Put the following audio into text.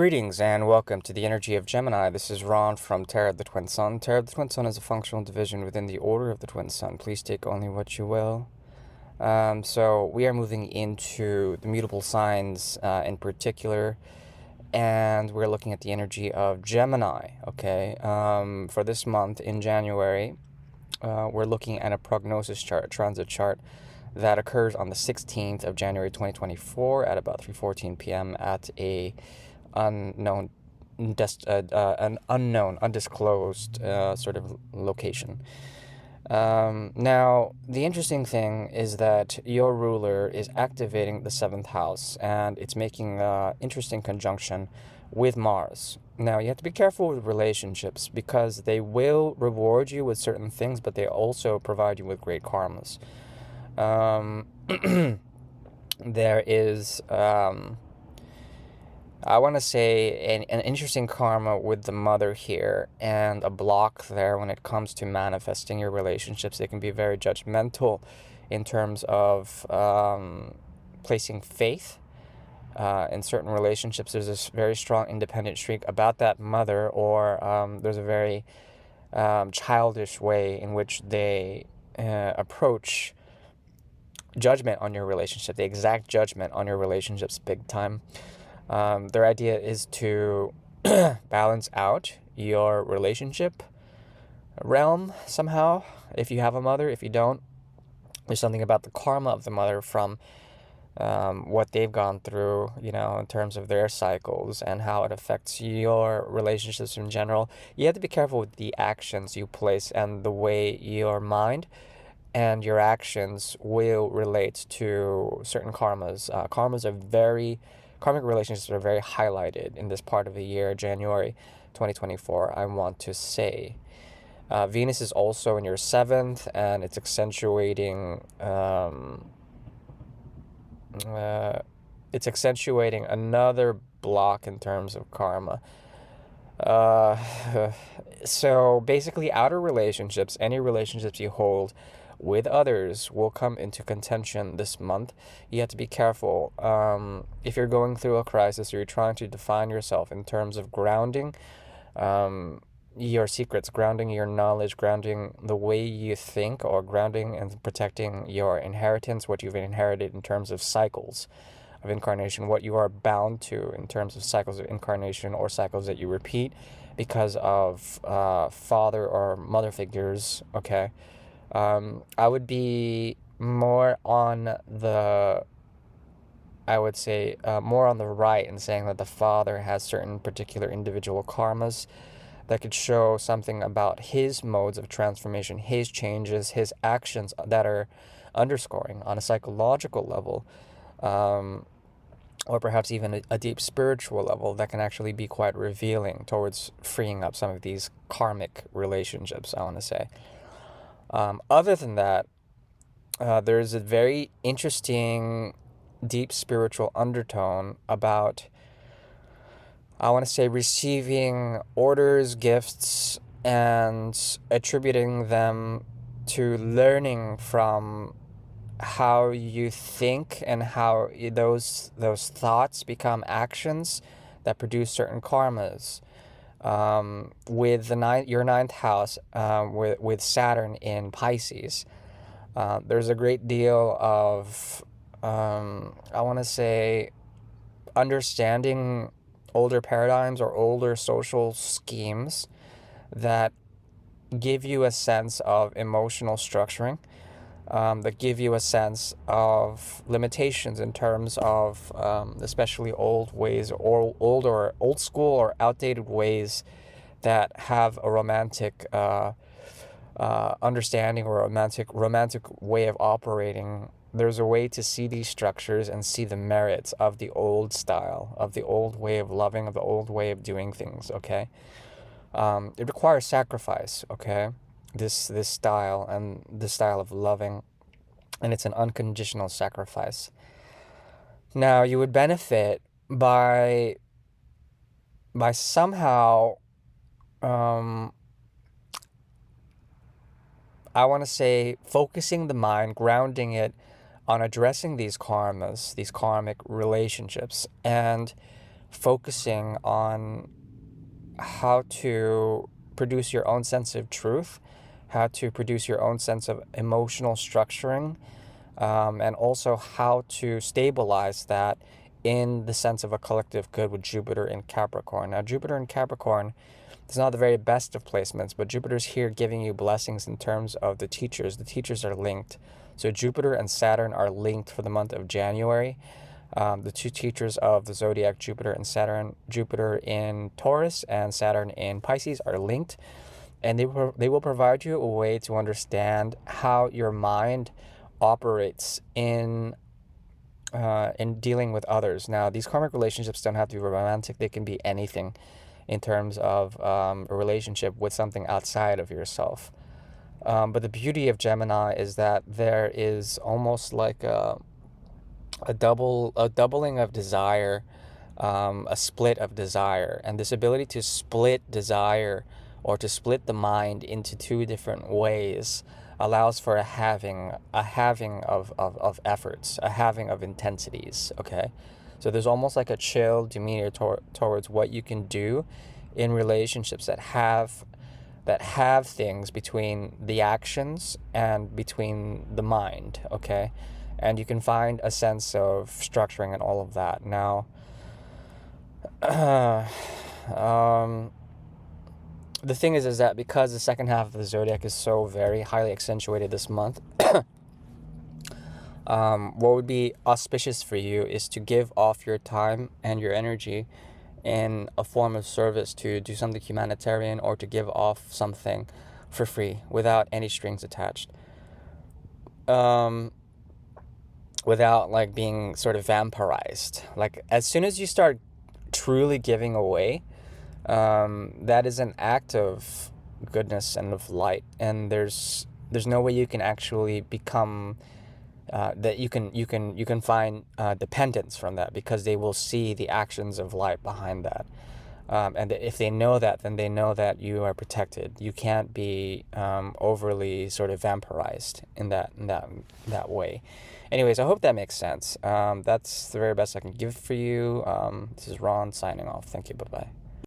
Greetings and welcome to the energy of Gemini. This is Ron from Tarot of the Twin Sun. Tarot of the Twin Sun is a functional division within the Order of the Twin Sun. Please take only what you will. So we are moving into the mutable signs in particular, and we're looking at the energy of Gemini, okay? For this month in January, we're looking at a prognosis chart, a transit chart, that occurs on the 16th of January 2024 at about 3:14 p.m. at an unknown, undisclosed sort of location. Now, the interesting thing is that your ruler is activating the 7th house, and it's making an interesting conjunction with Mars. Now, you have to be careful with relationships because they will reward you with certain things, but they also provide you with great karmas. There is, I want to say, an interesting karma with the mother here, and a block there when it comes to manifesting your relationships. They can be very judgmental in terms of placing faith in certain relationships. There's this very strong independent streak about that mother, or there's a very childish way in which they approach judgment on your relationship, the exact judgment on your relationships, big time. Their idea is to balance out your relationship realm somehow. If you have a mother, if you don't, there's something about the karma of the mother from what they've gone through, in terms of their cycles and how it affects your relationships in general. You have to be careful with the actions you place and the way your mind and your actions will relate to certain karmas. Karmic relationships are very highlighted in this part of the year, January 2024, I want to say. Venus is also in your 7th, and it's accentuating another block in terms of karma. So basically, outer relationships, any relationships you hold with others, will come into contention this month. You have to be careful. If you're going through a crisis or you're trying to define yourself in terms of grounding your secrets, grounding your knowledge, grounding the way you think, or grounding and protecting your inheritance, what you've inherited in terms of cycles of incarnation, what you are bound to in terms of cycles of incarnation or cycles that you repeat because of father or mother figures, okay? I would be more on the, more on the right in saying that the father has certain particular individual karmas that could show something about his modes of transformation, his changes, his actions that are underscoring on a psychological level, or perhaps even a deep spiritual level that can actually be quite revealing towards freeing up some of these karmic relationships, I want to say. Other than that, there's a very interesting, deep spiritual undertone about, I want to say, receiving orders, gifts, and attributing them to learning from how you think and how those thoughts become actions that produce certain karmas. With your 9th house, with Saturn in Pisces, there's a great deal of, I want to say, understanding older paradigms or older social schemes that give you a sense of emotional structuring, that give you a sense of limitations in terms of especially old ways or old school or outdated ways that have a romantic understanding or romantic way of operating. There's a way to see these structures and see the merits of the old style, of the old way of loving, of the old way of doing things, okay? It requires sacrifice, okay? This style and the style of loving, and it's an unconditional sacrifice. Now, you would benefit by somehow, I want to say, focusing the mind, grounding it on addressing these karmas, these karmic relationships, and focusing on how to produce your own sense of truth, how to produce your own sense of emotional structuring, and also how to stabilize that in the sense of a collective good with Jupiter in Capricorn. Now, Jupiter in Capricorn is not the very best of placements, but Jupiter's here giving you blessings in terms of the teachers. The teachers are linked. So Jupiter and Saturn are linked for the month of January. The two teachers of the zodiac, Jupiter and Saturn, Jupiter in Taurus and Saturn in Pisces, are linked. And they will provide you a way to understand how your mind operates in dealing with others. Now, these karmic relationships don't have to be romantic. They can be anything in terms of a relationship with something outside of yourself. But the beauty of Gemini is that there is almost like a doubling of desire, a split of desire, and this ability to split desire or to split the mind into two different ways allows for a having of efforts, a having of intensities. Okay, so there's almost like a chill demeanor towards what you can do in relationships that have things between the actions and between the mind. Okay, and you can find a sense of structuring and all of that. Now, the thing is that because the second half of the zodiac is so very highly accentuated this month, what would be auspicious for you is to give off your time and your energy in a form of service, to do something humanitarian or to give off something for free without any strings attached. Without like being sort of vampirized. Like as soon as you start truly giving away, that is an act of goodness and of light, and there's no way you can actually become that you can find dependence from that, because they will see the actions of light behind that, and if they know that, then they know that you are protected. You can't be overly sort of vampirized in that way. Anyways, I hope that makes sense. That's the very best I can give for you. This is Ron signing off. Thank you. Bye bye.